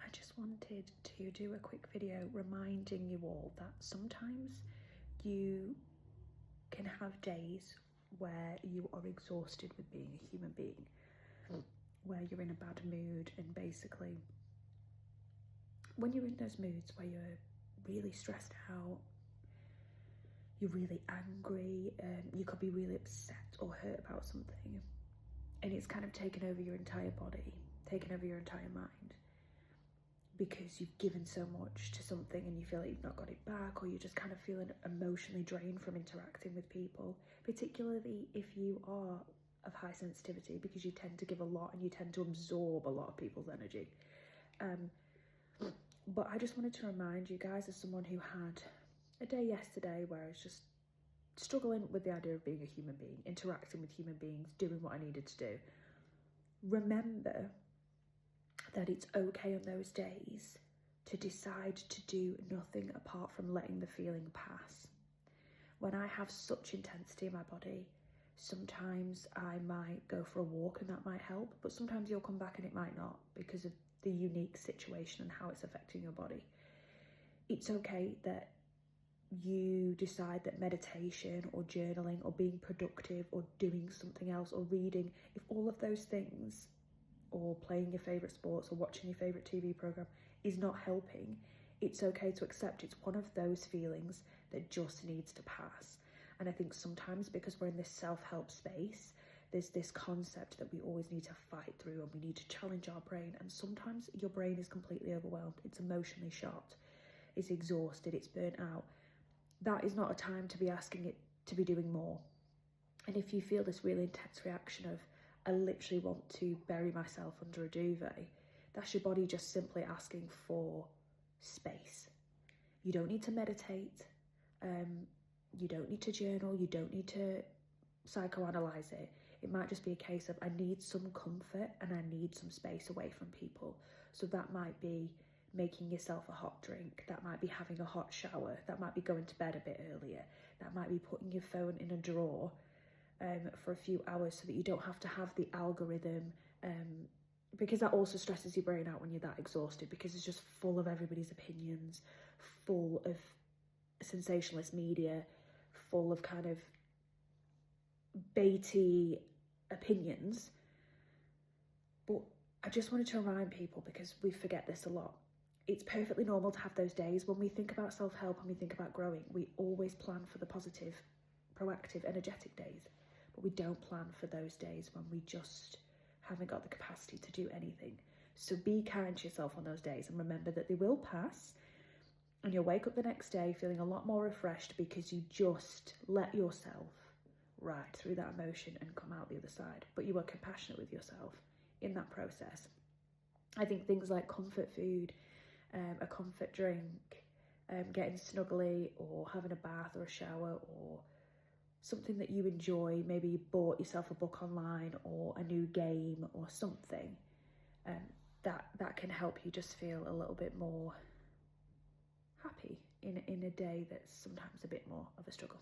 I just wanted to do a quick video reminding you all that sometimes you can have days where you are exhausted with being a human being, where you're in a bad mood, and basically when you're in those moods where you're really stressed out, you're really angry, you could be really upset or hurt about something, and it's kind of taken over your entire body, taken over your entire mind, because you've given so much to something and you feel like you've not got it back, or you're just kind of feeling emotionally drained from interacting with people, particularly if you are of high sensitivity, because you tend to give a lot and you tend to absorb a lot of people's energy. But I just wanted to remind you guys, as someone who had a day yesterday where I was just struggling with the idea of being a human being, interacting with human beings, doing what I needed to do, remember that it's okay on those days to decide to do nothing apart from letting the feeling pass. When I have such intensity in my body, sometimes I might go for a walk and that might help, but sometimes you'll come back and it might not, because of the unique situation and how it's affecting your body. It's okay that you decide that meditation or journaling or being productive or doing something else or reading, if all of those things, or playing your favourite sports or watching your favourite TV programme, is not helping, it's okay to accept it's one of those feelings that just needs to pass. And I think sometimes, because we're in this self-help space, there's this concept that we always need to fight through and we need to challenge our brain, and sometimes your brain is completely overwhelmed, it's emotionally shot, it's exhausted, it's burnt out. That is not a time to be asking it to be doing more. And if you feel this really intense reaction of, I literally want to bury myself under a duvet, that's your body just simply asking for space. You don't need to meditate, you don't need to journal, you don't need to psychoanalyze it. It might just be a case of, I need some comfort and I need some space away from people. So that might be making yourself a hot drink, that might be having a hot shower, that might be going to bed a bit earlier, that might be putting your phone in a drawer for a few hours so that you don't have to have the algorithm, because that also stresses your brain out when you're that exhausted, because it's just full of everybody's opinions, full of sensationalist media, full of kind of baity opinions. But I just wanted to remind people, because we forget this a lot, it's perfectly normal to have those days. When we think about self-help and we think about growing, we always plan for the positive, proactive, energetic days, but we don't plan for those days when we just haven't got the capacity to do anything. So be kind to yourself on those days and remember that they will pass, and you'll wake up the next day feeling a lot more refreshed because you just let yourself ride through that emotion and come out the other side. But you were compassionate with yourself in that process. I think things like comfort food, a comfort drink, getting snuggly, or having a bath or a shower, or something that you enjoy, maybe you bought yourself a book online or a new game or something, that can help you just feel a little bit more happy in a day that's sometimes a bit more of a struggle.